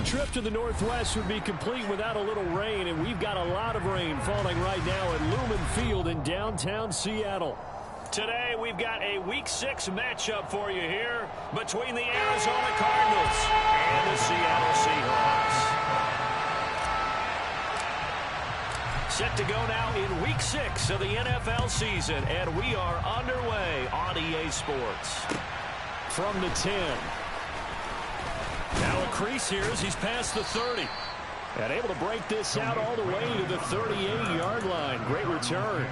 trip to the Northwest would be complete without a little rain, and we've got a lot of rain falling right now at Lumen Field in downtown Seattle. Today, we've got a Week 6 matchup for you here between the Arizona Cardinals and the Seattle Seahawks. Set to go now in Week 6 of the NFL season, and we are underway on EA Sports. From the 10. Now a crease here as he's past the 30. And able to break this out all the way to the 38-yard line. Great return.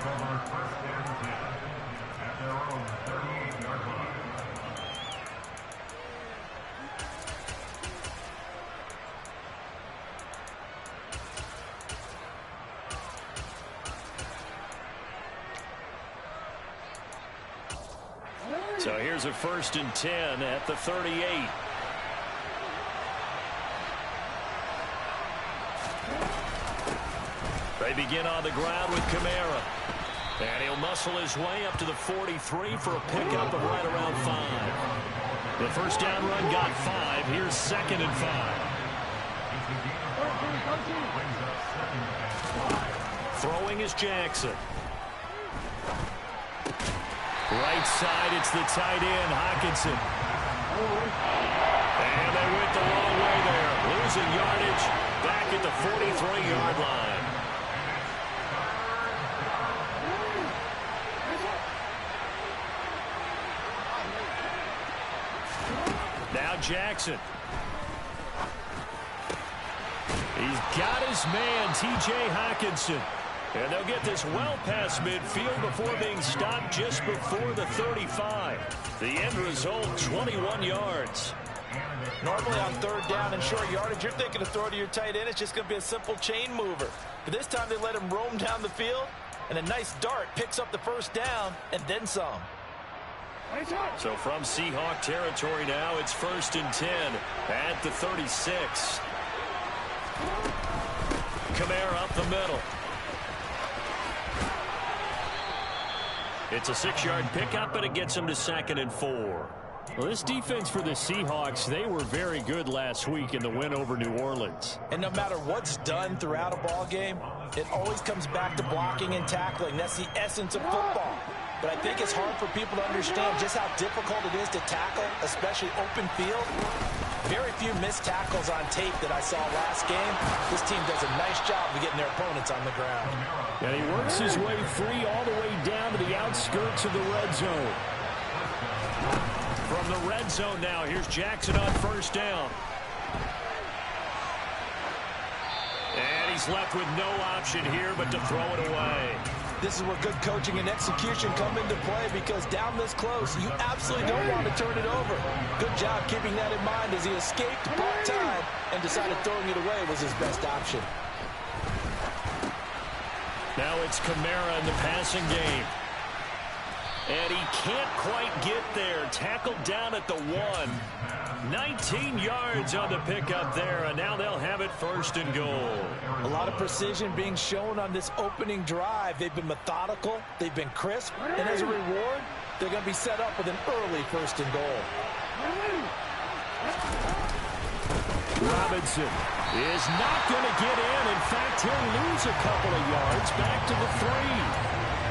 So here's a 1st and 10 at the 38. They begin on the ground with Kamara. And he'll muscle his way up to the 43 for a pickup of right around 5. The first down run got 5. Here's 2nd and 5. Throwing is Jackson. Right side, it's the tight end, Hockenson. And they went the wrong way there. Losing yardage back at the 43-yard line. Now Jackson. He's got his man, T.J. Hockenson. And they'll get this well past midfield before being stopped just before the 35. The end result, 21 yards. Normally on 3rd down and short yardage, you're thinking to throw to your tight end. It's just going to be a simple chain mover. But this time they let him roam down the field, and a nice dart picks up the 1st down and then some. So from Seahawk territory now, it's 1st and 10 at the 36. Kamara up the middle. It's a 6-yard pickup, and it gets him to 2nd and 4. Well, this defense for the Seahawks, they were very good last week in the win over New Orleans. And no matter what's done throughout a ball game, it always comes back to blocking and tackling. That's the essence of football. But I think it's hard for people to understand just how difficult it is to tackle, especially open field. Very few missed tackles on tape that I saw last game. This team does a nice job of getting their opponents on the ground. And he works his way free all the way down to the outskirts of the red zone. From the red zone now, here's Jackson on 1st down. And he's left with no option here but to throw it away. This is where good coaching and execution come into play, because down this close, you absolutely don't want to turn it over. Good job keeping that in mind as he escaped, bought time, and decided throwing it away was his best option. Now it's Kamara in the passing game. And he can't quite get there. Tackled down at the 1. 19 yards on the pickup there, and now they'll have it 1st and goal. A lot of precision being shown on this opening drive. They've been methodical, they've been crisp, and as a reward, they're going to be set up with an early 1st and goal. Robinson is not going to get in. In fact, he'll lose a couple of yards back to the 3.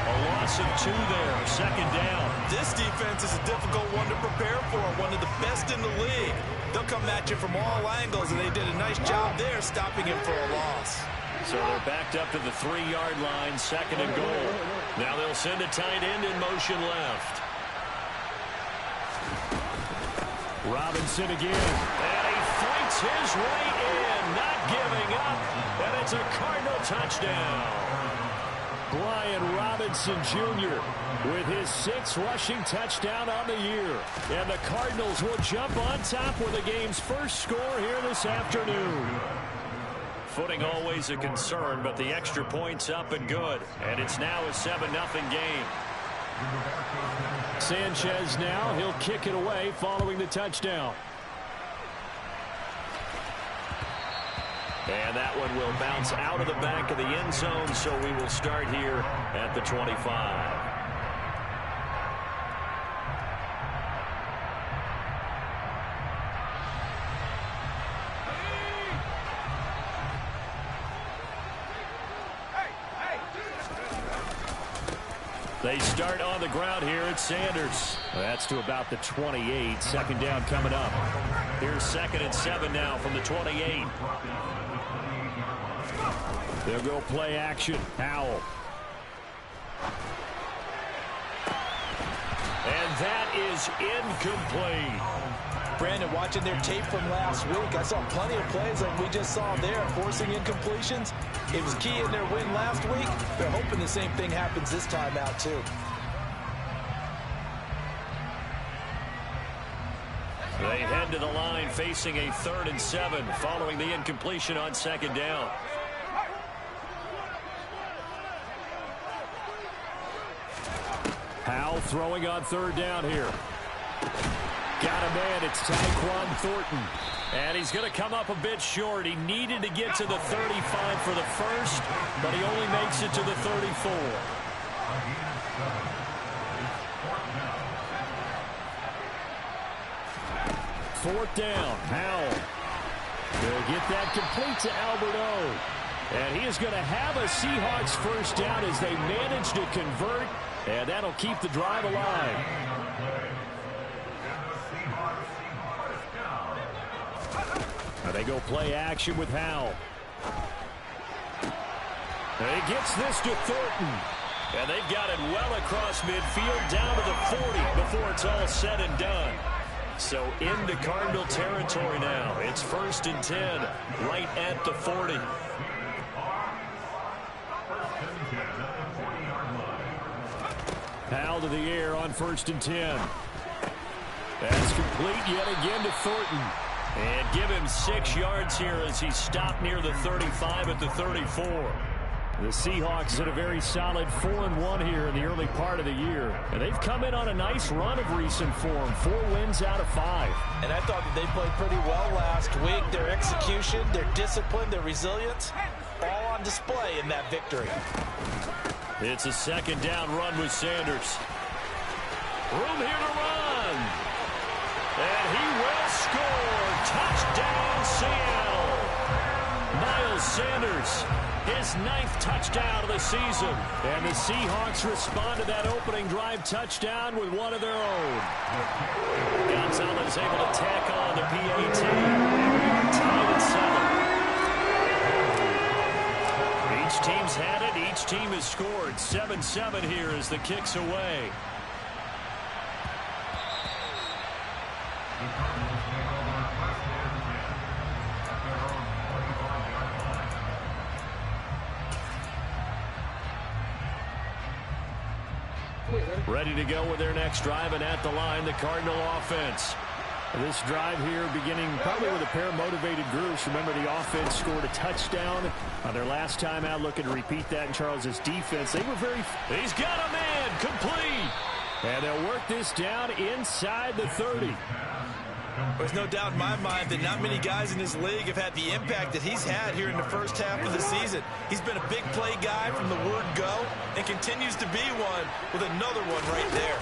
A loss of 2 there, 2nd down. This defense is a difficult one to prepare for, one of the best in the league. They'll come at you from all angles, and they did a nice job there stopping him for a loss. So they're backed up to the 3-yard line, 2nd and goal. Now they'll send a tight end in motion left. Robinson again. And he fights his way in, not giving up. And it's a Cardinal touchdown. Brian Robinson Jr. with his 6th rushing touchdown on the year. And the Cardinals will jump on top with the game's first score here this afternoon. Footing always a concern, but the extra point's up and good. And it's now a 7-0 game. Sanchez now, he'll kick it away following the touchdown. And that one will bounce out of the back of the end zone, so we will start here at the 25. They start on the ground here at Sanders. That's to about the 28. Second down coming up. Here's 2nd and 7 now from the 28. They'll go play action. Howell. And that is incomplete. Brandon, watching their tape from last week, I saw plenty of plays like we just saw there, forcing incompletions. It was key in their win last week. They're hoping the same thing happens this time out, too. They head to the line facing a 3rd and 7 following the incompletion on 2nd down. Howell throwing on 3rd down here. Got a man. It's Tyquan Thornton. And he's going to come up a bit short. He needed to get to the 35 for the first, but he only makes it to the 34. Fourth down. Howell. They'll get that complete to Albert O. And he is going to have a Seahawks first down as they manage to convert. And that'll keep the drive alive. They go play action with Howell. And he gets this to Thornton. And they've got it well across midfield down to the 40 before it's all said and done. So into Cardinal territory now. It's 1st and 10 right at the 40. Howell to the air on 1st and 10. That's complete yet again to Thornton. And give him 6 yards here as he stopped near the 35 at the 34. The Seahawks in a very solid 4-1 here in the early part of the year. And they've come in on a nice run of recent form. 4 wins out of 5. And I thought that they played pretty well last week. Their execution, their discipline, their resilience, all on display in that victory. It's a 2nd down run with Sanders. Room here to run. And he will score. Touchdown, Seattle. Miles Sanders, his 9th touchdown of the season. And the Seahawks respond to that opening drive touchdown with one of their own. Gonzalez able to tack on the PAT. Tied at 7. Each team's had it. Each team has scored. 7-7 here as the kick's away. Ready to go with their next drive, and at the line, the Cardinal offense. This drive here beginning probably with a pair of motivated groups. Remember, the offense scored a touchdown on their last time out. Looking to repeat that in Charles's defense. They were very... He's got a man complete. And they'll work this down inside the 30. There's no doubt in my mind that not many guys in this league have had the impact that he's had here in the first half of the season. He's been a big play guy from the word go and continues to be one with another one right there.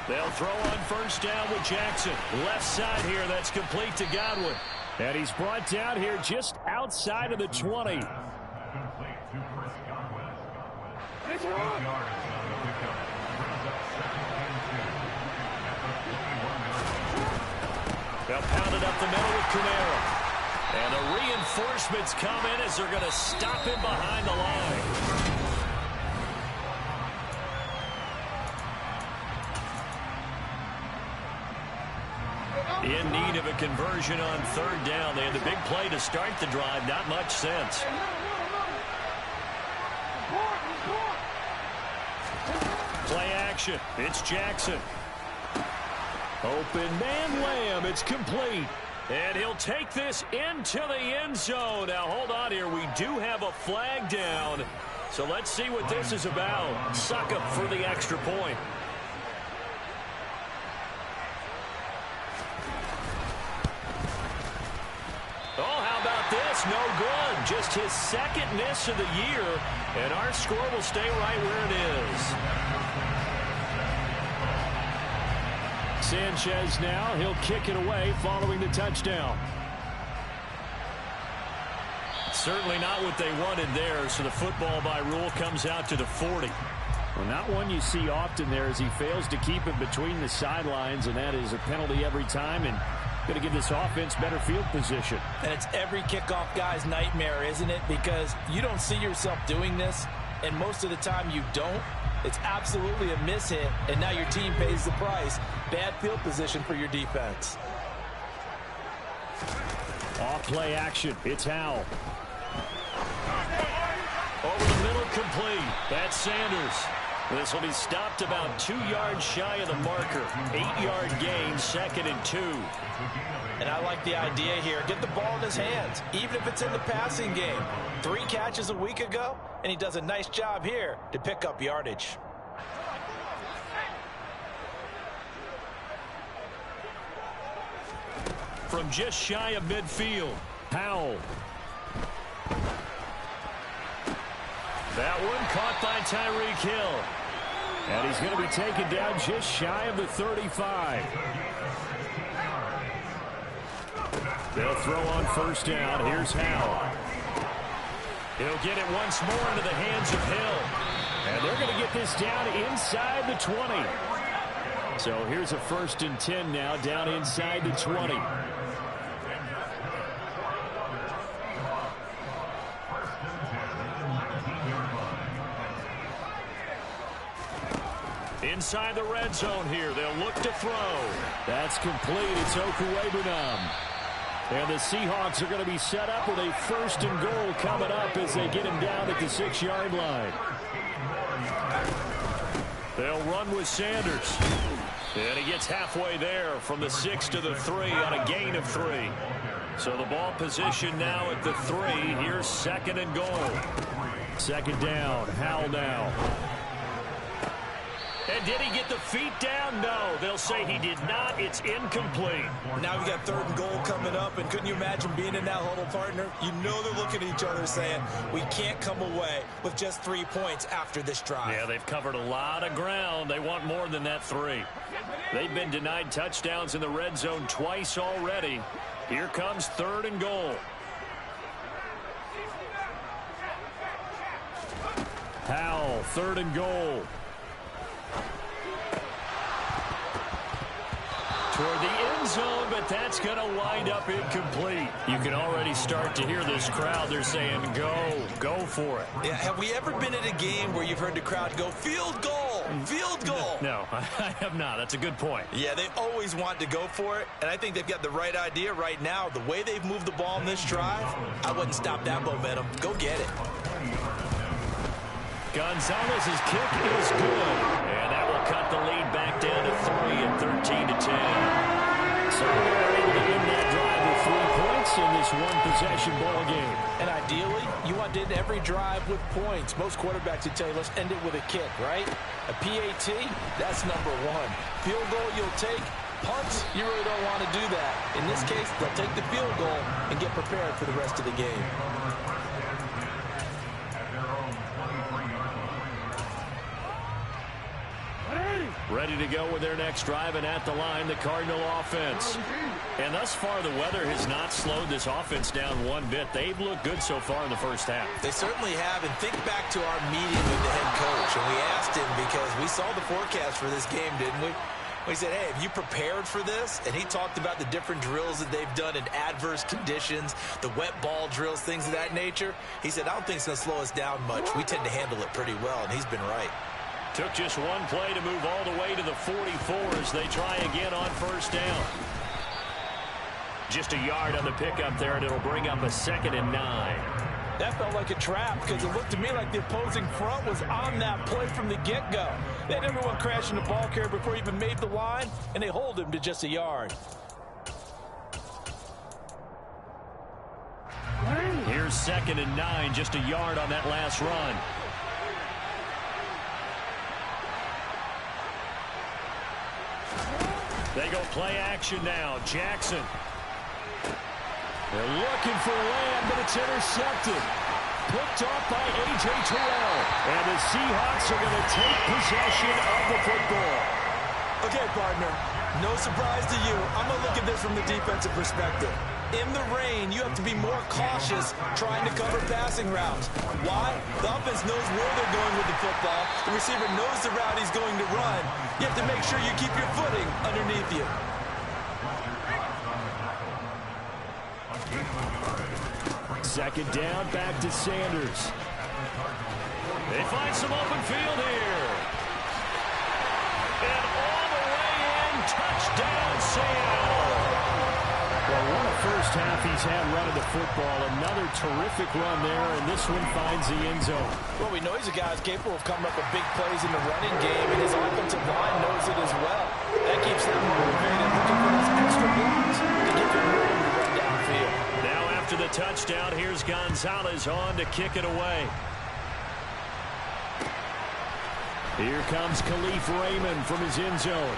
They'll throw on 1st down with Jackson. Left side here, that's complete to Godwin. And he's brought down here just outside of the 20. They'll pound it up the middle with Camaro. And the reinforcements come in as they're going to stop him behind the line. In need of a conversion on 3rd down. They had the big play to start the drive. Not much sense. Play action. It's Jackson. Open man Lamb. It's complete. And he'll take this into the end zone. Now, hold on here. We do have a flag down. So let's see what this is about. Suckup for the extra point. Oh, how about this? No good. Just his 2nd miss of the year. And our score will stay right where it is. Sanchez now. He'll kick it away following the touchdown. Certainly not what they wanted there. So the football by rule comes out to the 40. Well, not one you see often there as he fails to keep it between the sidelines, and that is a penalty every time, and going to give this offense better field position. And it's every kickoff guy's nightmare, isn't it? Because you don't see yourself doing this, and most of the time you don't. It's absolutely a mishit, and now your team pays the price. Bad field position for your defense. Off-play action. It's Howell. Over the middle, complete. That's Sanders. This will be stopped about 2 yards shy of the marker. 8-yard gain, 2nd and 2. And I like the idea here. Get the ball in his hands, even if it's in the passing game. 3 catches a week ago, and he does a nice job here to pick up yardage. From just shy of midfield, Howell. That one caught by Tyreek Hill. And he's going to be taken down just shy of the 35. They'll throw on first down. Here's Howell. He'll get it once more into the hands of Hill. And they're going to get this down inside the 20. So here's a 1st and 10 now, down inside the 20. Inside the red zone here. They'll look to throw. That's complete. It's Okuwebunam. And the Seahawks are going to be set up with a 1st and goal coming up as they get him down at the 6-yard line. They'll run with Sanders. And he gets halfway there from the 6 to the 3 on a gain of 3. So the ball position now at the 3. Here's 2nd and goal. 2nd down. Howell now. And did he get the feet down? No. They'll say he did not. It's incomplete. Now we got 3rd and goal coming up, and couldn't you imagine being in that huddle, partner? You know they're looking at each other saying, we can't come away with just 3 points after this drive. Yeah, they've covered a lot of ground. They want more than that 3. They've been denied touchdowns in the red zone twice already. Here comes 3rd and goal. Howell, 3rd and goal. Toward the end zone, but that's going to wind up incomplete. You can already start to hear this crowd. They're saying, go for it. Yeah, have we ever been at a game where you've heard the crowd go, field goal, field goal? No, I have not. That's a good point. Yeah, they always want to go for it, and I think they've got the right idea right now. The way they've moved the ball in this drive, I wouldn't stop that momentum. Go get it. Gonzalez's kick is good, and that will cut the lead back down to 3 at 13-10. So they're able to win that drive with 3 points in this one-possession ball game. And ideally, you want to end every drive with points. Most quarterbacks would tell you, let's end it with a kick, right? A PAT, that's number 1. Field goal you'll take. Punts, you really don't want to do that. In this case, they'll take the field goal and get prepared for the rest of the game. Ready to go with their next drive, and at the line, the Cardinal offense. And thus far, the weather has not slowed this offense down one bit. They've looked good so far in the first half. They certainly have, and think back to our meeting with the head coach, and we asked him because we saw the forecast for this game, didn't we? We said, hey, have you prepared for this? And he talked about the different drills that they've done in adverse conditions, the wet ball drills, things of that nature. He said, I don't think it's going to slow us down much. We tend to handle it pretty well, and he's been right. Took just one play to move all the way to the 44 as they try again on first down. Just a yard on the pickup there, and it'll bring up a 2nd and 9. That felt like a trap because it looked to me like the opposing front was on that play from the get-go. They had everyone crashing the ball carrier before he even made the line, and they hold him to just a yard. Here's 2nd and 9, just a yard on that last run. They go play action now. Jackson. They're looking for Lamb, but it's intercepted. Picked off by A.J. Terrell. And the Seahawks are going to take possession of the football. Okay, partner. No surprise to you. I'm going to look at this from the defensive perspective. in the rain, you have to be more cautious trying to cover passing routes. Why? The offense knows where they're going with the football. The receiver knows the route he's going to run. You have to make sure you keep your footing underneath you. Second down, back to Sanders. They find some open field here. And all the way in, touchdown Seattle. Well, what a first half he's had running the football. Another terrific run there, and this one finds the end zone. Well, we know he's a guy who's capable of coming up with big plays in the running game, and his offensive line knows it as well. That keeps them motivated, looking for those extra blocks to give him room to run downfield. Now after the touchdown, here's Gonzalez on to kick it away. Here comes Khalif Raymond from his end zone.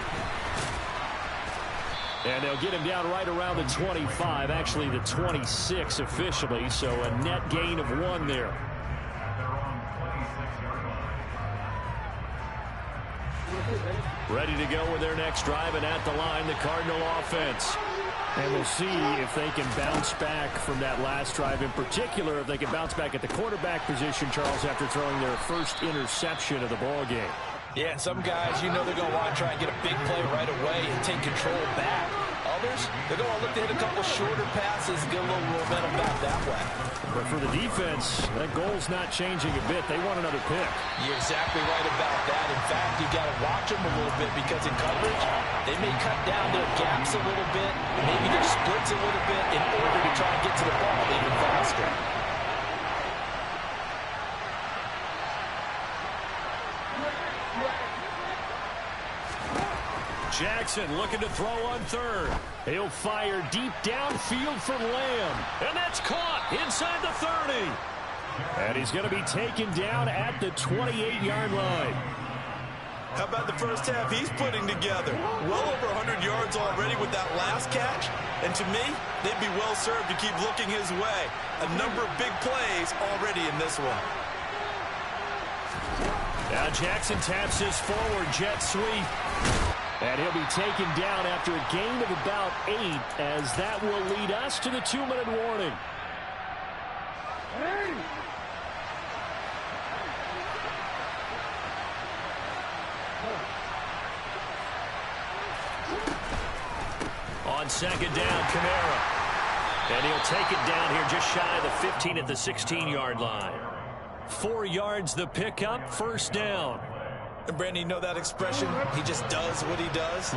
And they'll get him down right around the 25, actually the 26 officially, so a net gain of 1 there. Ready to go with their next drive, and at the line, the Cardinal offense. And we'll see if they can bounce back from that last drive. In particular, if they can bounce back at the quarterback position, Charles, after throwing their first interception of the ball game. Yeah, and some guys, you know they're going to want to try and get a big play right away and take control back. Others, they're going to look to hit a couple shorter passes and get a little momentum back that way. But for the defense, that goal's not changing a bit. They want another pick. You're exactly right about that. In fact, you got to watch them a little bit because in coverage, they may cut down their gaps a little bit, maybe their splits a little bit in order to try and get to the ball even faster. Jackson looking to throw on third. He'll fire deep downfield for Lamb. And that's caught inside the 30. And he's going to be taken down at the 28-yard line. How about the first half he's putting together? Well over 100 yards already with that last catch. And to me, they'd be well served to keep looking his way. A number of big plays already in this one. Now Jackson taps his forward jet sweep. And he'll be taken down after a gain of about 8, as that will lead us to the 2-minute warning. On second down, Kamara. And he'll take it down here just shy of the 15 at the 16-yard line. 4 yards the pickup, first down. And Brandon, you know that expression? He just does what he does.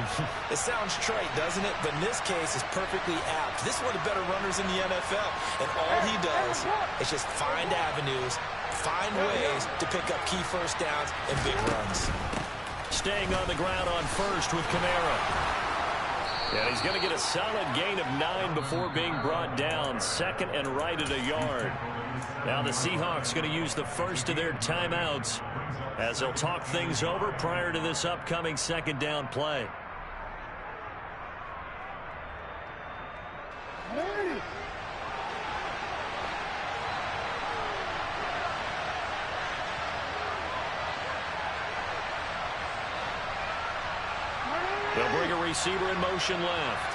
It sounds trite, doesn't it? But in this case, it's perfectly apt. This is one of the better runners in the NFL. And all he does is just find avenues, find ways to pick up key first downs and big runs. Staying on the ground on first with Kamara. And he's going to get a solid gain of 9 before being brought down. Second and right at a yard. Now the Seahawks going to use the first of their timeouts as they'll talk things over prior to this upcoming second down play. They'll bring a receiver in motion left.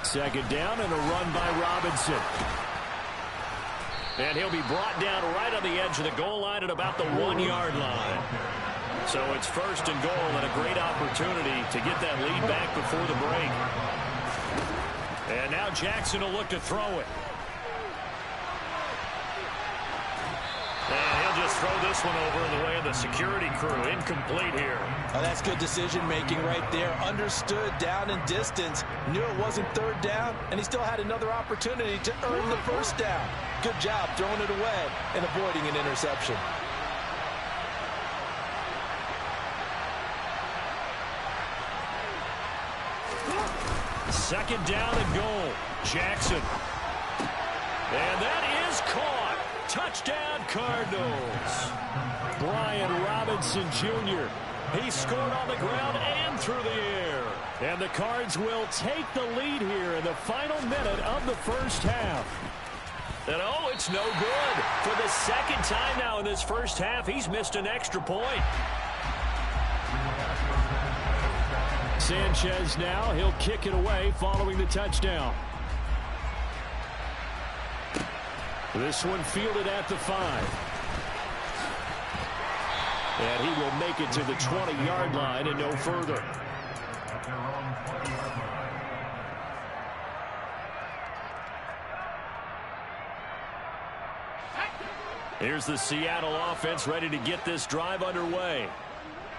Second down and a run by Robinson. And he'll be brought down right on the edge of the goal line at about the 1-yard line. So it's first and goal and a great opportunity to get that lead back before the break. And now Jackson will look to throw it. And he'll just throw this one over in the way of the security crew. Incomplete here. Oh, that's good decision-making right there. Understood down and distance. Knew it wasn't third down, and he still had another opportunity to earn the first down. Good job throwing it away and avoiding an interception. Second down and goal. Jackson. And that is caught. Touchdown, Cardinals. Brian Robinson Jr. He scored on the ground and through the air. And the Cards will take the lead here in the final minute of the first half. And oh, it's no good. For the second time now in this first half, he's missed an extra point. Sanchez now. He'll kick it away following the touchdown. This one fielded at the 5. And he will make it to the 20-yard line and no further. Here's the Seattle offense ready to get this drive underway.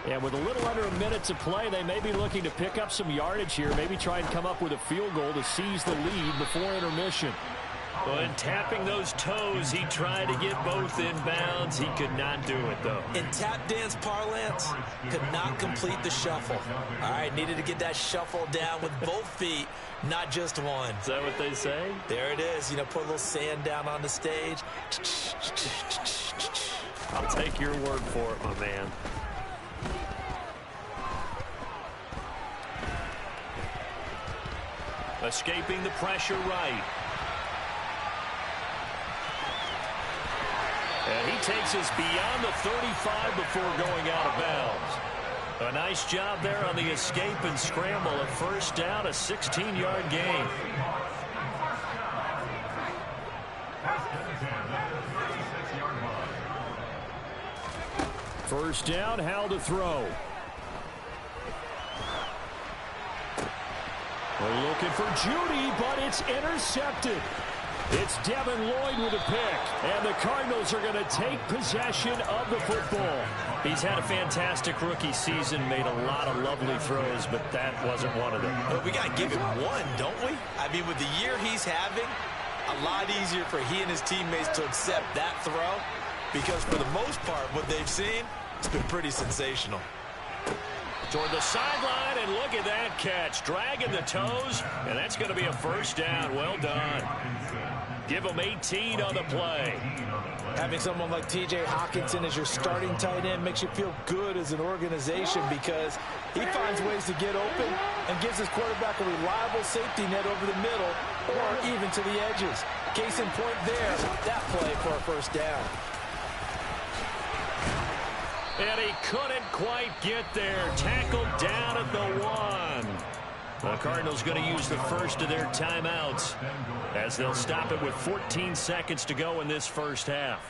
And with a little under a minute to play, they may be looking to pick up some yardage here, maybe try and come up with a field goal to seize the lead before intermission. Well, in tapping those toes, he tried to get both in bounds. He could not do it, though. In tap dance parlance, could not complete the shuffle. All right, needed to get that shuffle down with both feet, not just one. Is that what they say? There it is. You know, put a little sand down on the stage. I'll take your word for it, my man. Escaping the pressure right. And he takes us beyond the 35 before going out of bounds. A nice job there on the escape and scramble. A first down, a 16-yard gain. First down, Hal to throw. We're looking for Judy, but it's intercepted. It's Devin Lloyd with a pick, and the Cardinals are going to take possession of the football. He's had a fantastic rookie season, made a lot of lovely throws, but that wasn't one of them. But we got to give him one, don't we? I mean, with the year he's having, a lot easier for he and his teammates to accept that throw, because for the most part, what they've seen, it's been pretty sensational. Toward the sideline, and look at that catch. Dragging the toes, and that's going to be a first down. Well done. Give them 18 on the play. Having someone like T.J. Hockenson as your starting tight end makes you feel good as an organization because he finds ways to get open and gives his quarterback a reliable safety net over the middle or even to the edges. Case in point there, that play for a first down. And he couldn't quite get there. Tackled down at the 1. The Cardinals going to use the first of their timeouts as they'll stop it with 14 seconds to go in this first half.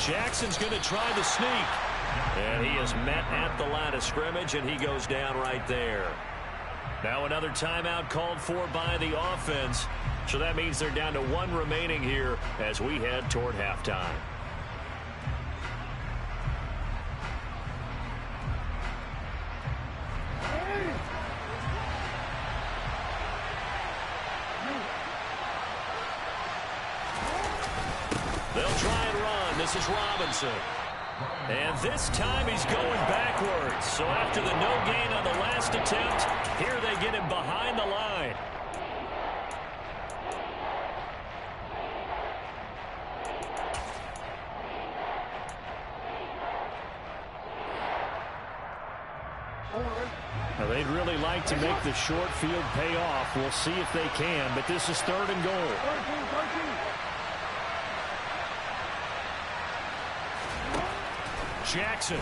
Jackson's going to try the sneak. And he is met at the line of scrimmage, and he goes down right there. Now another timeout called for by the offense. So that means they're down to 1 remaining here as we head toward halftime. They'll try and run. This is Robinson. And this time he's going backwards. So after the no gain on the last attempt, here they get him behind the line. Now they'd really like to make the short field pay off. We'll see if they can, but this is 3rd and goal. Jackson.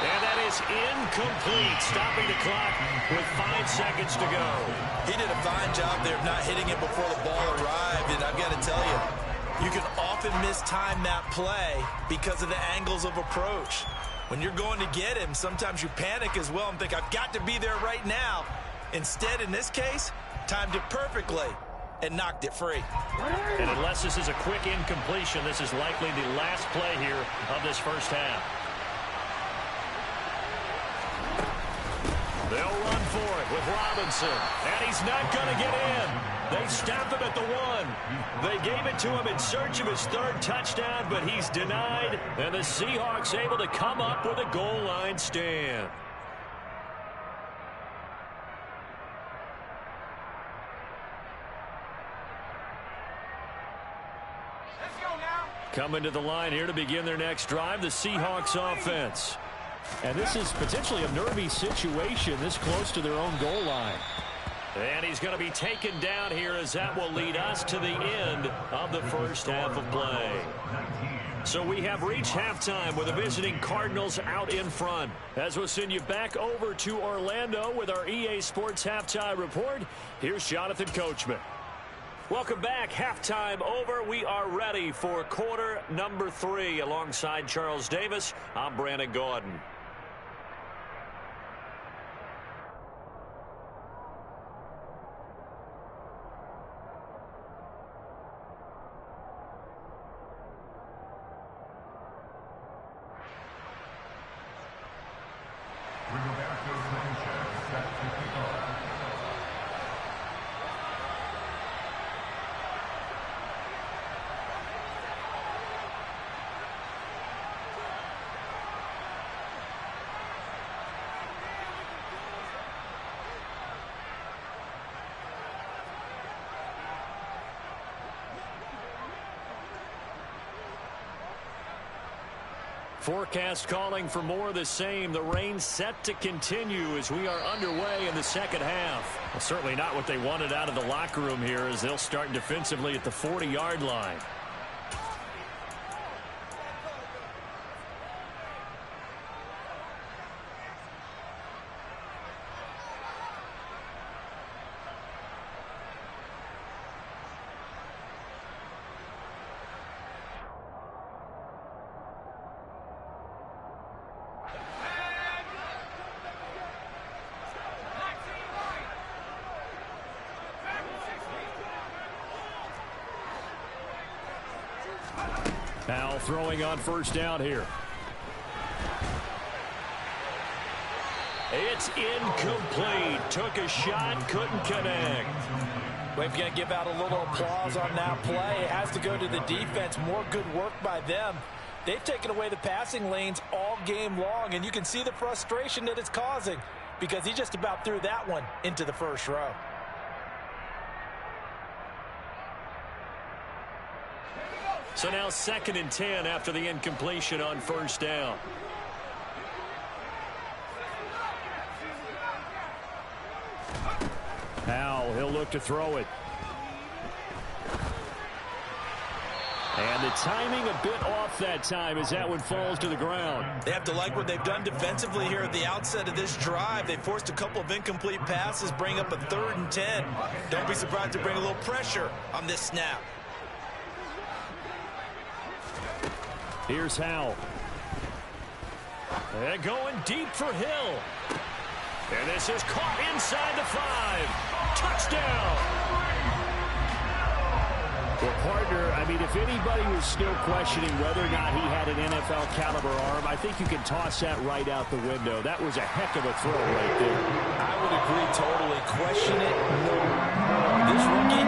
And that is incomplete, stopping the clock with 5 seconds to go. He did a fine job there of not hitting it before the ball arrived, and I've got to tell you, you can often mistime that play because of the angles of approach. When you're going to get him, sometimes you panic as well and think, I've got to be there right now. Instead, in this case, timed it perfectly and knocked it free. And unless this is a quick incompletion, this is likely the last play here of this first half. They'll run for it with Robinson, and he's not going to get in. They stopped him at the 1. They gave it to him in search of his 3rd touchdown, but he's denied, and the Seahawks able to come up with a goal line stand. Coming to the line here to begin their next drive, the Seahawks offense. And this is potentially a nervy situation this close to their own goal line. And he's going to be taken down here as that will lead us to the end of the first half of play. So we have reached halftime with the visiting Cardinals out in front. As we'll send you back over to Orlando with our EA Sports Halftime Report, here's Jonathan Coachman. Welcome back. Halftime over. We are ready for quarter number 3. Alongside Charles Davis, I'm Brandon Gordon. Forecast calling for more of the same. The rain set to continue as we are underway in the second half. Well, certainly not what they wanted out of the locker room here as they'll start defensively at the 40-yard line. Now throwing on first down here. It's incomplete. Took a shot, couldn't connect. Well, if you're going to give out a little applause on that play, it has to go to the defense. More good work by them. They've taken away the passing lanes all game long, and you can see the frustration that it's causing because he just about threw that one into the first row. So now 2nd and 10 after the incompletion on first down. Now he'll look to throw it. And the timing a bit off that time as that one falls to the ground. They have to like what they've done defensively here at the outset of this drive. They forced a couple of incomplete passes, bring up a 3rd and 10. Don't be surprised to bring a little pressure on this snap. Here's Howell. And going deep for Hill. And this is caught inside the 5. Touchdown. Well, partner, I mean, if anybody was still questioning whether or not he had an NFL caliber arm, I think you can toss that right out the window. That was a heck of a throw right there. I would agree totally. Question it no more. This rookie,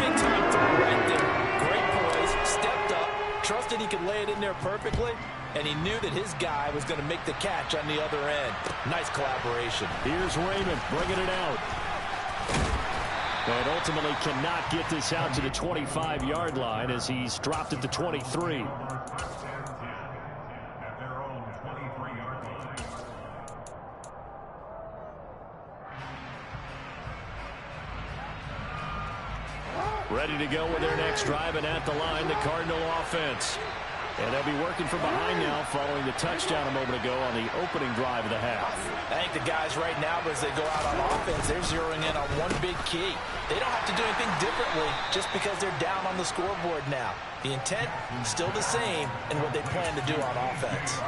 big time throw right there. Great poise, stepped up, trusted he could lay it in there perfectly, and he knew that his guy was going to make the catch on the other end. Nice collaboration. Here's Raymond bringing it out. And ultimately cannot get this out to the 25-yard line as he's dropped at the 23. Ready to go with their next drive, and at the line, the Cardinal offense. And they'll be working from behind now following the touchdown a moment ago on the opening drive of the half. I think the guys right now, as they go out on offense, they're zeroing in on one big key. They don't have to do anything differently just because they're down on the scoreboard now. The intent, still the same in what they plan to do on offense.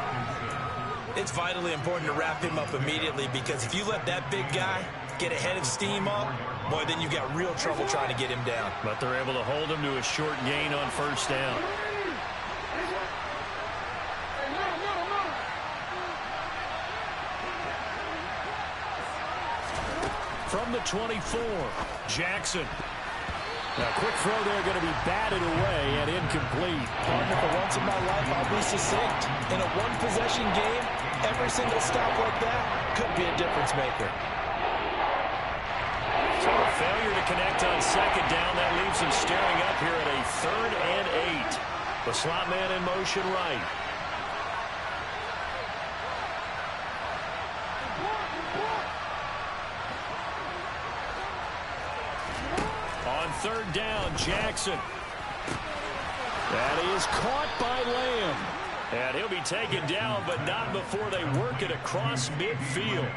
It's vitally important to wrap him up immediately because if you let that big guy get ahead of steam up, boy, then you've got real trouble trying to get him down. But they're able to hold him to a short gain on first down. From the 24, Jackson. Now, quick throw there going to be batted away and incomplete. Partner, for once in my life, I'll be succinct. In a one-possession game, every single stop like that could be a difference maker. So a failure to connect on second down. That leaves him staring up here at a 3rd and 8. The slot man in motion right. On third down, Jackson. That is caught by Lamb. And he'll be taken down, but not before they work it across midfield.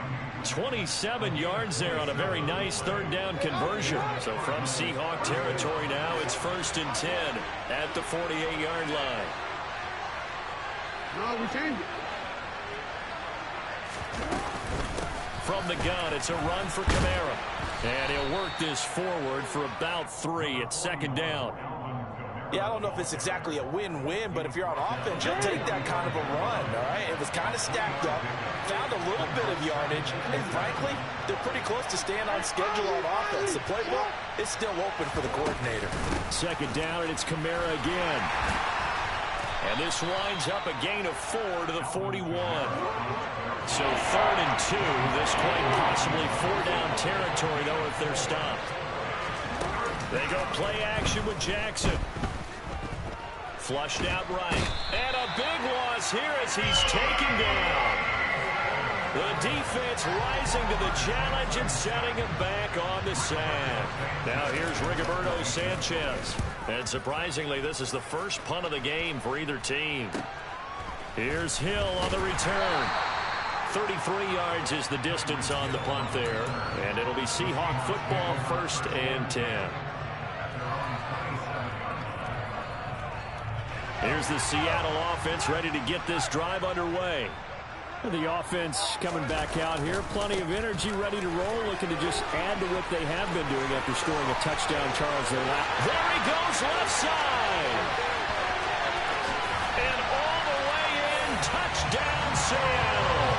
27 yards there on a very nice third down conversion. So from Seahawk territory now, it's 1st and 10 at the 48-yard line. No, we changed it. From the gun, it's a run for Kamara. And he'll work this forward for about 3 at 2nd down. Yeah, I don't know if it's exactly a win-win, but if you're on offense, you'll take that kind of a run, all right? It was kind of stacked up, found a little bit of yardage, and frankly, they're pretty close to staying on schedule on offense. The playbook is still open for the coordinator. 2nd down, and it's Kamara again. And this winds up a gain of 4 to the 41. So 3rd and 2. This quite possibly 4-down territory, though, if they're stopped. They go play action with Jackson. Flushed out right. And a big loss here as he's taken down. The defense rising to the challenge and setting him back on the sand. Now here's Rigoberto Sanchez. And surprisingly, this is the first punt of the game for either team. Here's Hill on the return. 33 yards is the distance on the punt there. And it'll be Seahawk football, 1st and 10. Here's the Seattle offense ready to get this drive underway. The offense coming back out here. Plenty of energy, ready to roll, looking to just add to what they have been doing after scoring a touchdown. Charles, their lap. There he goes, left side. And all the way in, touchdown Seattle.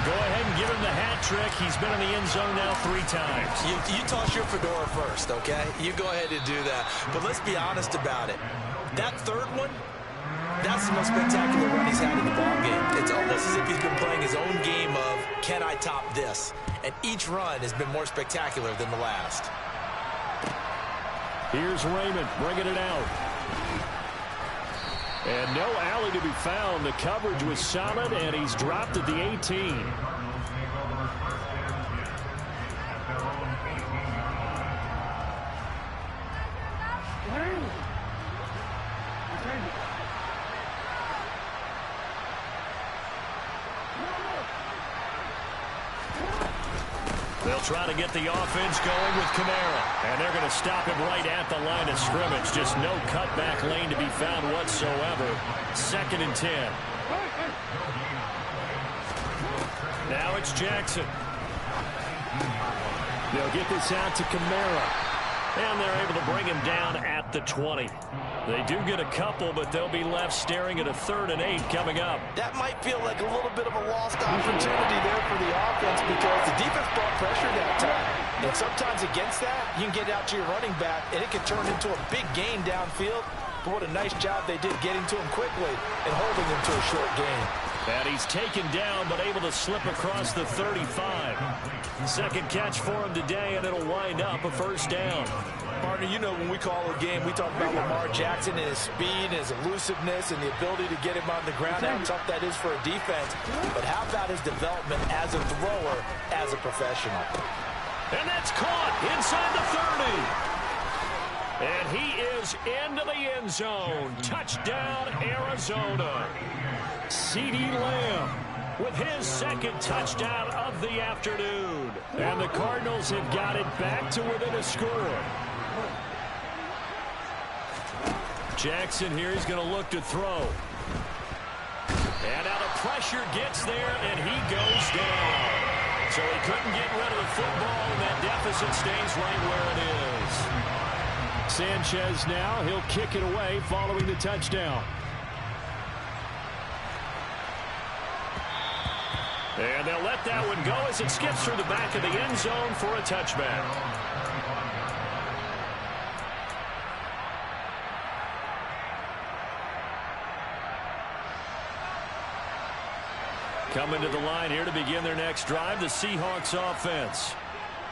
Go ahead and give him the hat trick. He's been in the end zone now 3 times. You toss your fedora first, okay? You go ahead and do that. But let's be honest about it. That third one, that's the most spectacular run he's had in the ballgame. It's almost as if he's been playing his own game of, can I top this? And each run has been more spectacular than the last. Here's Raymond bringing it out. And no alley to be found. The coverage was solid, and he's dropped at the 18. They'll try to get the offense going with Kamara. And they're going to stop him right at the line of scrimmage. Just no cutback lane to be found whatsoever. 2nd and 10. Now it's Jackson. They'll get this out to Kamara. And they're able to bring him down at the 20. They do get a couple, but they'll be left staring at a 3rd and 8 coming up. That might feel like a little bit of a lost opportunity there for the offense because the defense brought pressure that time. And sometimes against that, you can get out to your running back, and it can turn into a big gain downfield. But what a nice job they did getting to him quickly and holding him to a short gain. And he's taken down, but able to slip across the 35. 2nd catch for him today, and it'll wind up a 1st down. Partner, you know when we call a game, we talk about Lamar Jackson and his speed, and his elusiveness, and the ability to get him on the ground, how tough that is for a defense. But how about his development as a thrower, as a professional? And that's caught inside the 30. And he is into the end zone. Touchdown, Arizona. CeeDee Lamb with his 2nd touchdown of the afternoon. And the Cardinals have got it back to within a score. Jackson here is going to look to throw. And now the pressure gets there, and he goes down. So he couldn't get rid of the football, and that deficit stays right where it is. Sanchez now, he'll kick it away following the touchdown. And they'll let that one go as it skips through the back of the end zone for a touchback. Coming to the line here to begin their next drive, the Seahawks offense.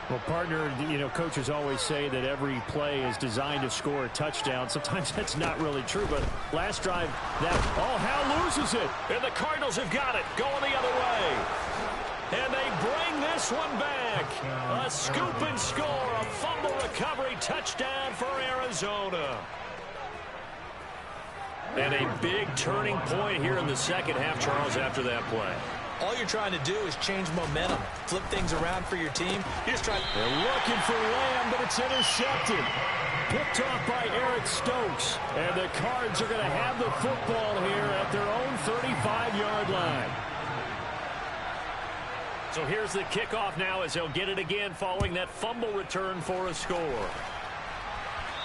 Well, partner, you know, coaches always say that every play is designed to score a touchdown. Sometimes that's not really true, but last drive, Hal loses it. And the Cardinals have got it, going the other way. And they bring this one back. A scoop and score, a fumble recovery touchdown for Arizona. And a big turning point here in the second half, Charles, after that play. All you're trying to do is change momentum, flip things around for your team. You're just trying. They're looking for Lamb, but it's intercepted. Picked off by Eric Stokes. And the Cards are going to have the football here at their own 35-yard line. So here's the kickoff now as he'll get it again following that fumble return for a score.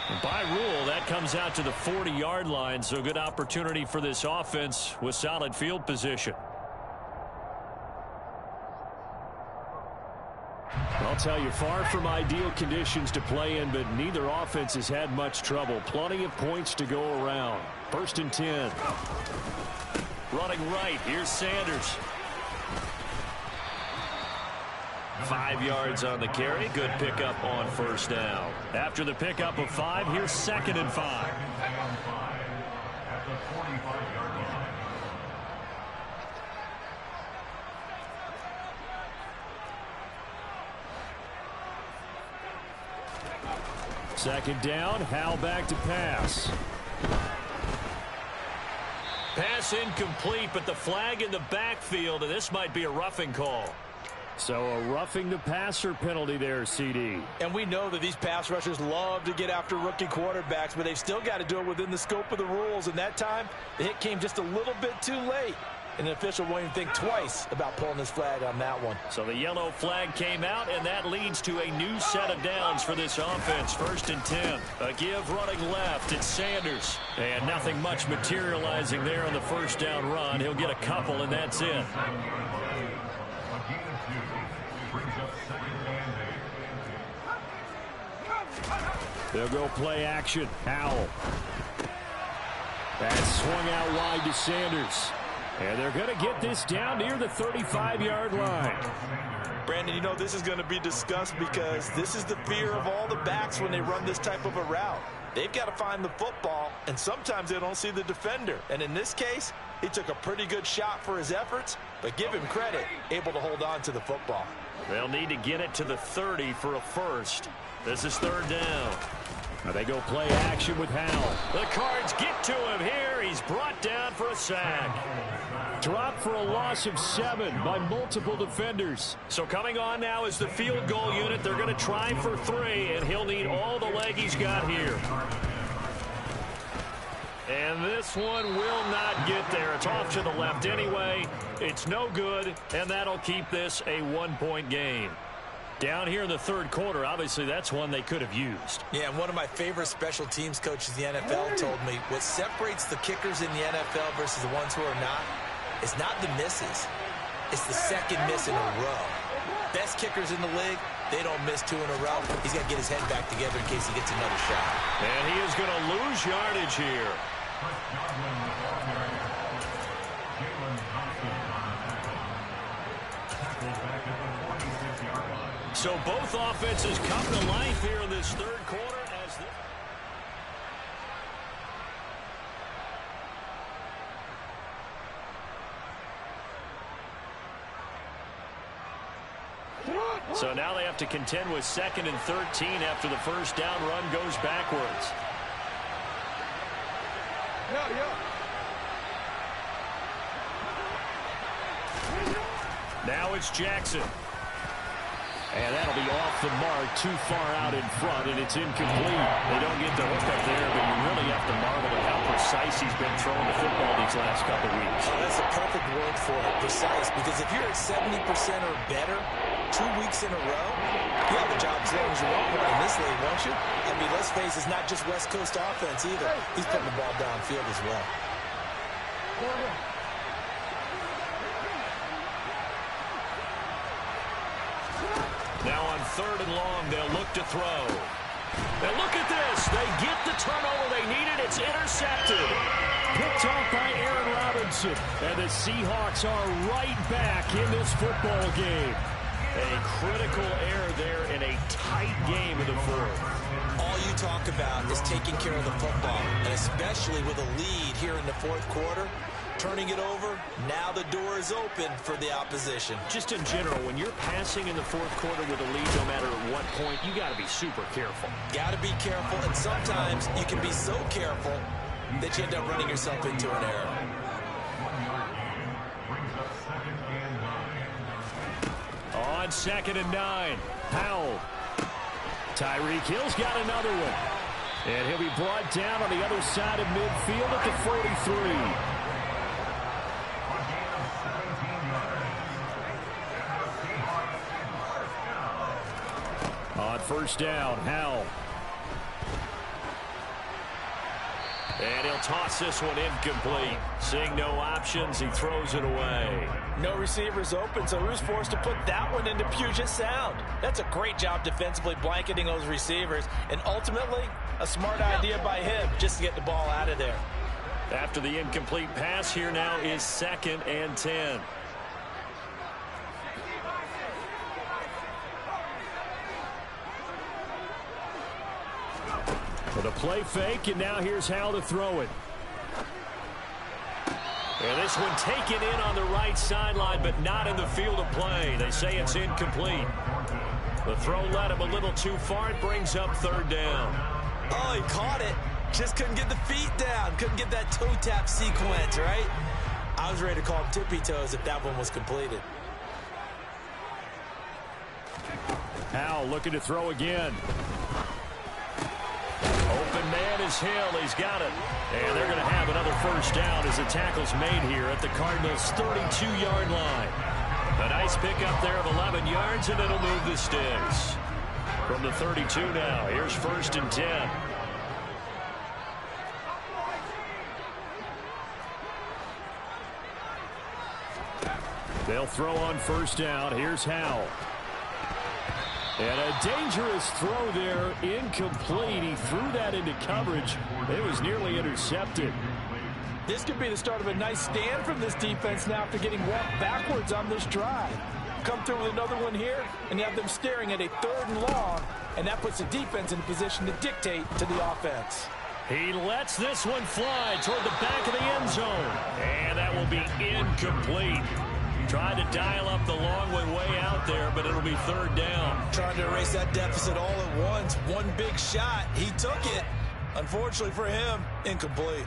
And by rule, that comes out to the 40-yard line, so good opportunity for this offense with solid field position. I'll tell you, far from ideal conditions to play in, but neither offense has had much trouble. Plenty of points to go around. 1st and 10. Running right, here's Sanders. 5 yards on the carry. Good pickup on first down. After the pickup of 5, here's 2nd and 5. Second down, Hal back to pass. Pass incomplete, but the flag in the backfield, and this might be a roughing call. So a roughing the passer penalty there, CD. And we know that these pass rushers love to get after rookie quarterbacks, but they've still got to do it within the scope of the rules. And that time, the hit came just a little bit too late. And the official won't even think twice about pulling his flag on that one. So the yellow flag came out, and that leads to a new set of downs for this offense. 1st and 10. A give running left. It's Sanders. And nothing much materializing there on the first down run. He'll get a couple, and that's it. They'll go play action. Howell. That's swung out wide to Sanders. And they're going to get this down near the 35-yard line. Brandon, you know this is going to be discussed because this is the fear of all the backs when they run this type of a route. They've got to find the football, and sometimes they don't see the defender. And in this case, he took a pretty good shot for his efforts, but give him credit, able to hold on to the football. They'll need to get it to the 30 for a first. This is 3rd down. Now they go play action with Howell. The Cards get to him here. He's brought down for a sack. Dropped for a loss of 7 by multiple defenders. So coming on now is the field goal unit. They're going to try for 3, and he'll need all the leg he's got here. And this one will not get there. It's off to the left anyway. It's no good, and that'll keep this a 1-point game. Down here in the 3rd quarter, obviously that's one they could have used. Yeah, and one of my favorite special teams coaches in the NFL told me what separates the kickers in the NFL versus the ones who are not is not the misses. It's the second miss in a row. Best kickers in the league, they don't miss 2 in a row. He's got to get his head back together in case he gets another shot. And he is going to lose yardage here. So both offenses come to life here in this 3rd quarter. So now they have to contend with 2nd and 13 after the first down run goes backwards. Now it's Jackson. And that'll be off the mark, too far out in front, and it's incomplete. They don't get the hook up there, but you really have to marvel at how precise he's been throwing the football these last couple weeks. Oh, that's a perfect word for it, precise, because if you're at 70% or better 2 weeks in a row, you have a job as long as you want in this league, won't you? I mean, let's face it, it's not just West Coast offense either. He's putting the ball downfield as well. Now on 3rd and long, they'll look to throw. And look at this. They get the turnover they needed. It's intercepted. Picked off by Aaron Robinson. And the Seahawks are right back in this football game. A critical error there in a tight game in the fourth. All you talk about is taking care of the football, and especially with a lead here in the fourth quarter, turning it over, now the door is open for the opposition. Just in general, when you're passing in the fourth quarter with a lead, no matter at what point, you got to be super careful. Got to be careful, and sometimes you can be so careful that you end up running yourself into an error. On 2nd and 9, Howell. Tyreek Hill's got another one. And he'll be brought down on the other side of midfield at the 43. On 1st down, Howell. And he'll toss this one incomplete. Seeing no options, he throws it away. No receivers open, so he was forced to put that one into Puget Sound. That's a great job defensively blanketing those receivers, and ultimately, a smart idea by him just to get the ball out of there. After the incomplete pass, here now is 2nd and 10. With a play fake, and now here's how to throw it. And this one taken in on the right sideline, but not in the field of play. They say it's incomplete. The throw led him a little too far. It brings up 3rd down. Oh, he caught it. Just couldn't get the feet down. Couldn't get that toe tap sequence, right? I was ready to call him tippy toes if that one was completed. Howell looking to throw again. Open man is Hill. He's got it. And they're going to have another 1st down as the tackle's made here at the Cardinals' 32-yard line. A nice pickup there of 11 yards, and it'll move the sticks. From the 32 now, here's 1st and 10. They'll throw on 1st down. Here's Howell. And a dangerous throw there, incomplete. He threw that into coverage. It was nearly intercepted. This could be the start of a nice stand from this defense now after getting walked backwards on this drive. Come through with another one here, and you have them staring at a 3rd and long, and that puts the defense in a position to dictate to the offense. He lets this one fly toward the back of the end zone. And that will be incomplete. Tried to dial up the long way out there, but it'll be 3rd down. Trying to erase that deficit all at once. One big shot. He took it. Unfortunately for him, incomplete.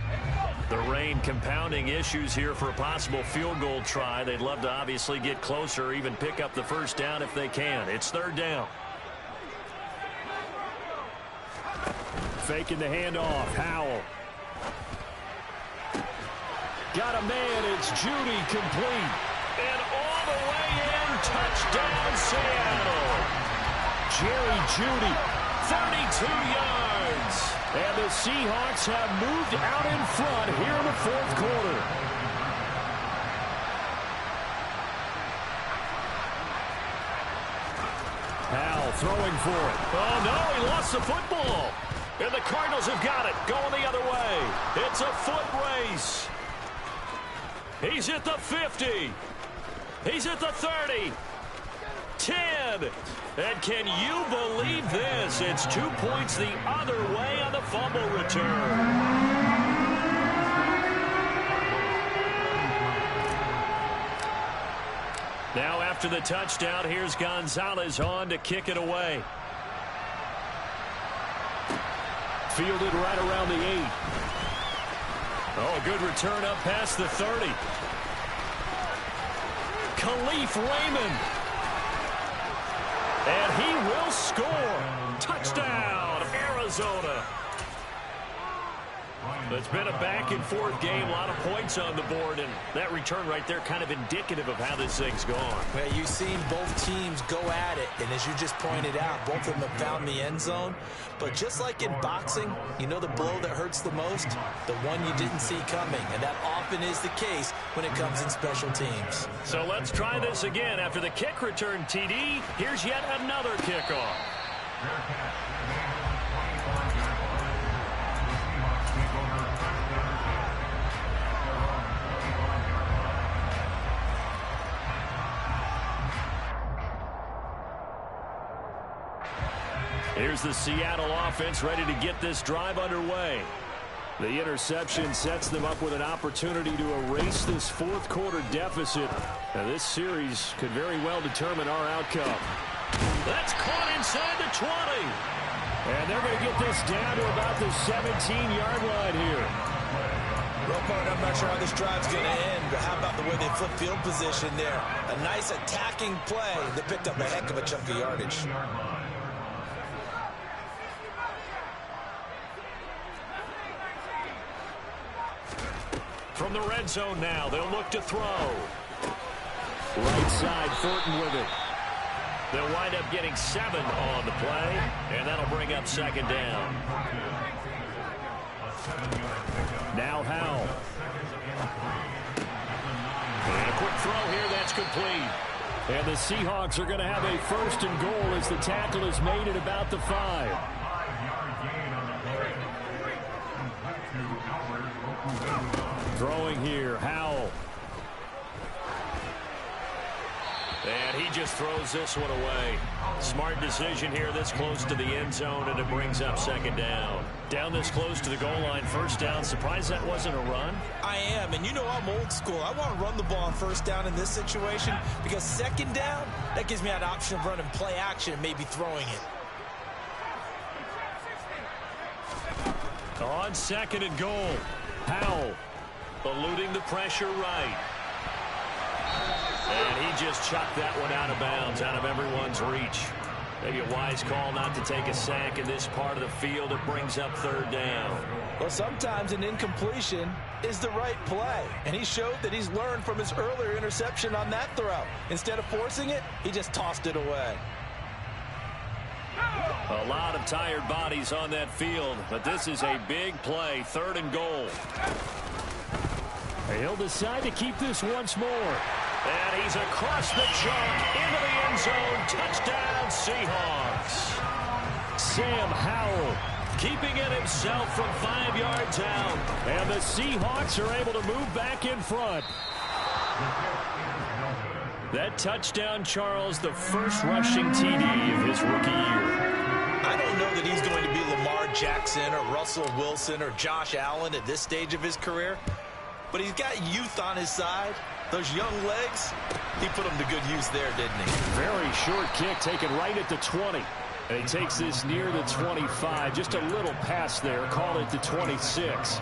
The rain compounding issues here for a possible field goal try. They'd love to obviously get closer, even pick up the 1st down if they can. It's 3rd down. Faking the handoff. Howell. Got a man. It's Judy, complete. And all the way in, touchdown Seattle. Jerry Judy, 32 yards. And the Seahawks have moved out in front here in the 4th quarter. Howell throwing for it. Oh, no, he lost the football. And the Cardinals have got it, going the other way. It's a foot race. He's at the 50. He's at the 30. 10. And can you believe this? It's 2 points the other way on the fumble return. Now after the touchdown, here's Gonzalez on to kick it away. Fielded right around the 8. Oh, good return up past the 30. Khalif Raymond. And he will score. Touchdown, Arizona. It's been a back-and-forth game, a lot of points on the board, and that return right there kind of indicative of how this thing's gone. Well, you've seen both teams go at it, and as you just pointed out, both of them have found the end zone. But just like in boxing, you know the blow that hurts the most? The one you didn't see coming, and that often is the case when it comes in special teams. So let's try this again. After the kick return, TD, here's yet another kickoff. Here's the Seattle offense ready to get this drive underway. The interception sets them up with an opportunity to erase this fourth quarter deficit. Now, this series could very well determine our outcome. That's caught inside the 20. And they're going to get this down to about the 17-yard line here. Well, partner, I'm not sure how this drive's going to end, but how about the way they flip field position there? A nice attacking play. They picked up a heck of a chunk of yardage. From the red zone now, they'll look to throw. Right side, Thornton with it. They'll wind up getting 7 on the play, and that'll bring up second down. Now Howell. And a quick throw here, that's complete. And the Seahawks are going to have a first and goal as the tackle is made at about the 5. Throwing here, Howell. And he just throws this one away. Smart decision here this close to the end zone, and it brings up second down. Down this close to the goal line, first down. Surprised that wasn't a run? I am, and you know I'm old school. I want to run the ball on first down in this situation because second down, that gives me an option of running play action and maybe throwing it. On second and goal, Howell eluding the pressure right. And he just chucked that one out of bounds, out of everyone's reach. Maybe a wise call not to take a sack in this part of the field. It brings up third down. Well, sometimes an incompletion is the right play. And he showed that he's learned from his earlier interception on that throw. Instead of forcing it, he just tossed it away. A lot of tired bodies on that field, but this is a big play, third and goal. He'll decide to keep this once more. And he's across the chalk into the end zone. Touchdown, Seahawks. Sam Howell keeping it himself from 5 yards out. And the Seahawks are able to move back in front. That touchdown, Charles, the first rushing TD of his rookie year. I don't know that he's going to be Lamar Jackson or Russell Wilson or Josh Allen at this stage of his career. But he's got youth on his side. Those young legs, he put them to good use there, didn't he? Very short kick taken right at the 20. And he takes this near the 25. Just a little pass there. Call it the 26.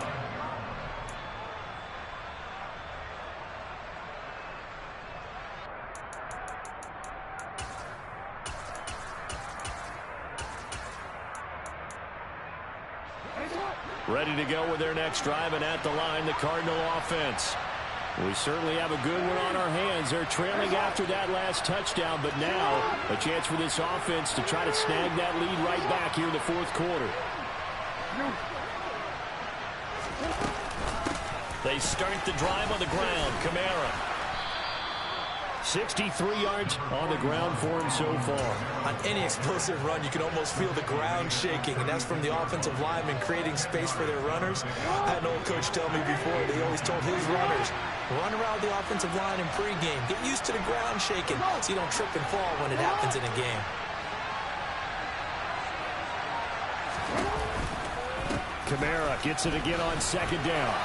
Ready to go with their next drive, and at the line, the Cardinal offense. We certainly have a good one on our hands. They're trailing after that last touchdown, but now a chance for this offense to try to snag that lead right back here in the fourth quarter. They start the drive on the ground. Kamara. 63 yards on the ground for him so far. On any explosive run, you can almost feel the ground shaking, and that's from the offensive linemen creating space for their runners. I had an old coach tell me before, they always told his runners, run around the offensive line in pregame. Get used to the ground shaking so you don't trip and fall when it happens in a game. Kamara gets it again on second down.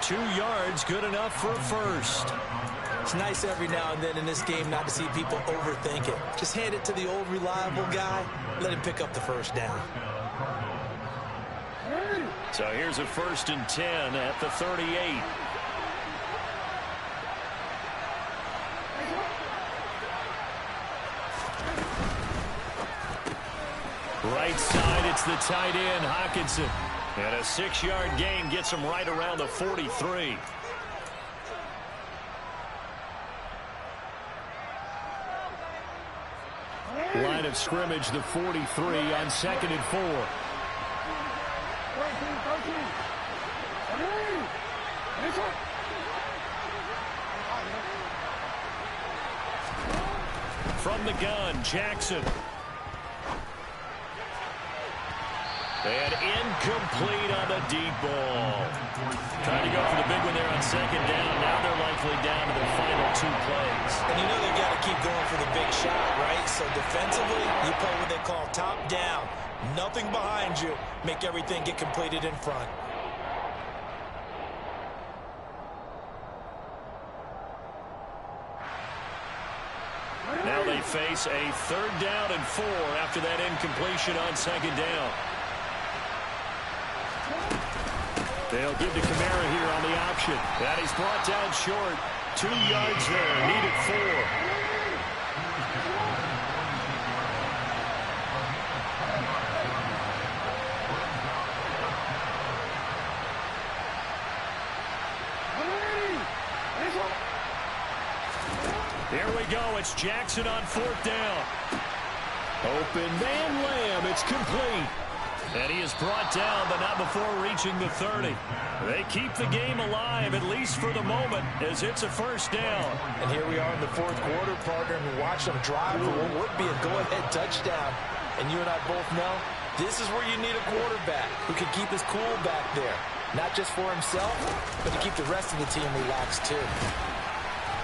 2 yards, good enough for a first. It's nice every now and then in this game not to see people overthink it. Just hand it to the old reliable guy. Let him pick up the first down. So here's a 1st and 10 at the 38. Right side, it's the tight end, Hockenson. And a 6-yard gain gets him right around the 43. Line of scrimmage, the 43 on 2nd and 4. From the gun, Jackson. And incomplete on the deep ball. Trying to go for the big one there on 2nd down. Now they're likely down to their final 2 plays. And you know they've got to keep going for the big shot, right? So So defensively, you play what they call top down. Nothing behind you. Make everything get completed in front. Now they face a 3rd down and 4 after that incompletion on 2nd down. They'll give to Kamara here on the option. And he's brought down short. 2 yards there. Needed 4. Here we go. It's Jackson on 4th down. Open man Lamb. It's complete. And he is brought down, but not before reaching the 30. They keep the game alive, at least for the moment, as it's a 1st down. And here we are in the 4th quarter, partner, and we watch them drive for what would be a go-ahead touchdown. And you and I both know this is where you need a quarterback who can keep his cool back there. Not just for himself, but to keep the rest of the team relaxed, too.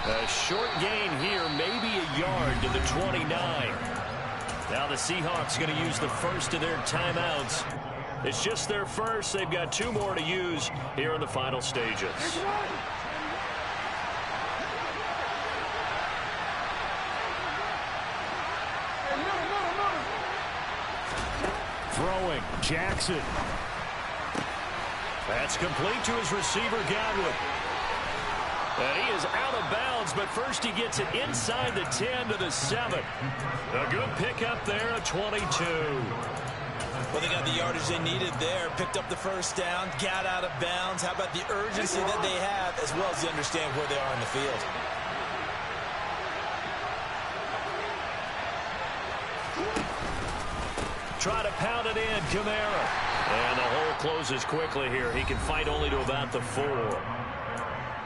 A short gain here, maybe a yard to the 29. Now the Seahawks going to use the first of their timeouts. It's just their first. They've got 2 more to use here in the final stages. Throwing, Jackson. That's complete to his receiver, Godwin. And he is out of bounds, but first he gets it inside the 10 to the 7. A good pickup there, a 22. Well, they got the yardage they needed there, picked up the 1st down, got out of bounds. How about the urgency that they have, as well as they understand where they are in the field? Try to pound it in, Kamara. And the hole closes quickly here. He can fight only to about the 4.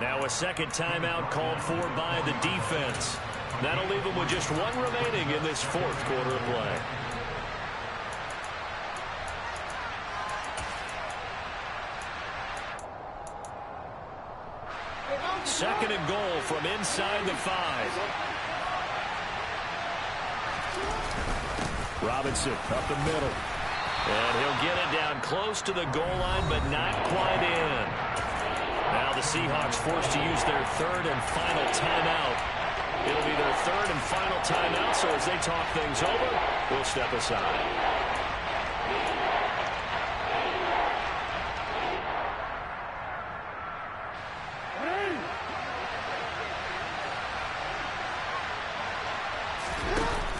Now a 2nd timeout called for by the defense. That'll leave them with just 1 remaining in this 4th quarter of play. Second and goal from inside the 5. Robinson up the middle. And he'll get it down close to the goal line, but not quite in. Now the Seahawks forced to use their 3rd and final timeout. It'll be their 3rd and final timeout, so as they talk things over, we'll step aside.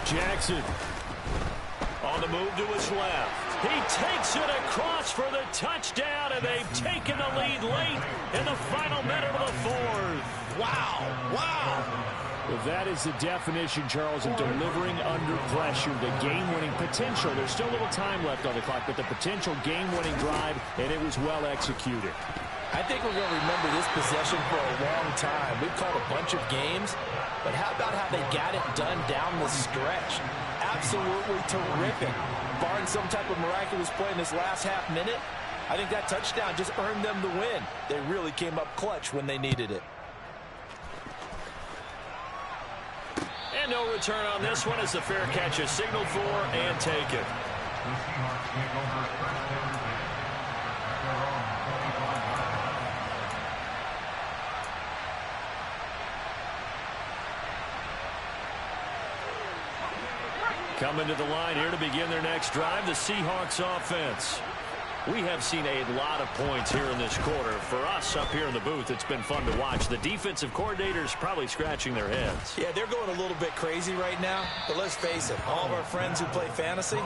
Jackson on the move to his left. He takes it across for the touchdown, and they've taken the lead late in the final minute of the 4th. Wow, wow. Well, that is the definition, Charles, of delivering under pressure. The game-winning potential. There's still a little time left on the clock, but the potential game-winning drive, and it was well executed. I think we're going to remember this possession for a long time. We've called a bunch of games, but how about how they got it done down the stretch? Absolutely terrific. Barring some type of miraculous play in this last half minute, I think that touchdown just earned them the win. They really came up clutch when they needed it. And no return on this one as the fair catch is signaled for and taken. Coming to the line here to begin their next drive, the Seahawks offense. We have seen a lot of points here in this quarter. For us up here in the booth, it's been fun to watch. The defensive coordinators probably scratching their heads. Yeah, they're going a little bit crazy right now. But let's face it, all of our friends who play fantasy,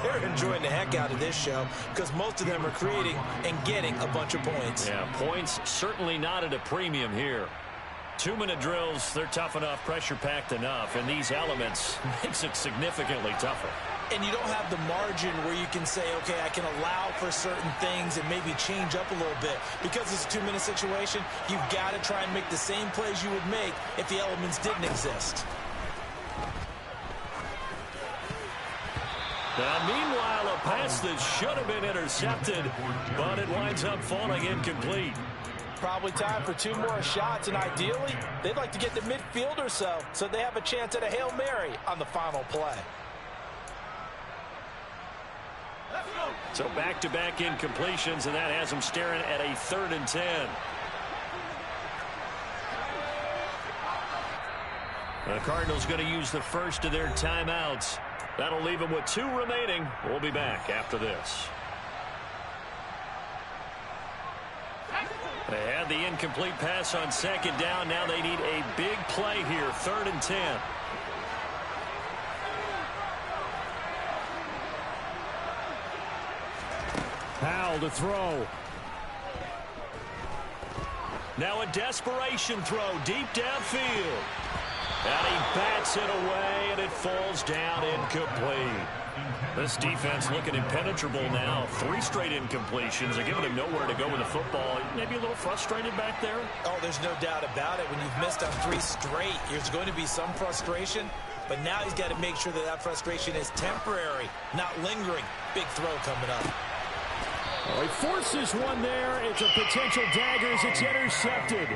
they're enjoying the heck out of this show because most of them are creating and getting a bunch of points. Yeah, points certainly not at a premium here. 2-minute drills, they're tough enough, pressure-packed enough, and these elements makes it significantly tougher. And you don't have the margin where you can say, okay, I can allow for certain things and maybe change up a little bit. Because it's a 2-minute situation, you've got to try and make the same plays you would make if the elements didn't exist. Now, meanwhile, a pass that should have been intercepted, but it winds up falling incomplete. Probably time for 2 more shots, and ideally, they'd like to get to midfield or so they have a chance at a Hail Mary on the final play. So back-to-back incompletions, and that has them staring at a 3rd and 10. The Cardinals going to use the first of their timeouts. That'll leave them with 2 remaining. We'll be back after this. They had the incomplete pass on 2nd down. Now they need a big play here, 3rd and 10. Powell to throw. Now a desperation throw deep downfield. And he bats it away, and it falls down incomplete. This defense looking impenetrable now. 3 straight incompletions. They're giving him nowhere to go with the football. Maybe a little frustrated back there. Oh, there's no doubt about it. When you've missed on 3 straight, there's going to be some frustration. But now he's got to make sure that frustration is temporary, not lingering. Big throw coming up. He forces one there. It's a potential dagger as it's intercepted.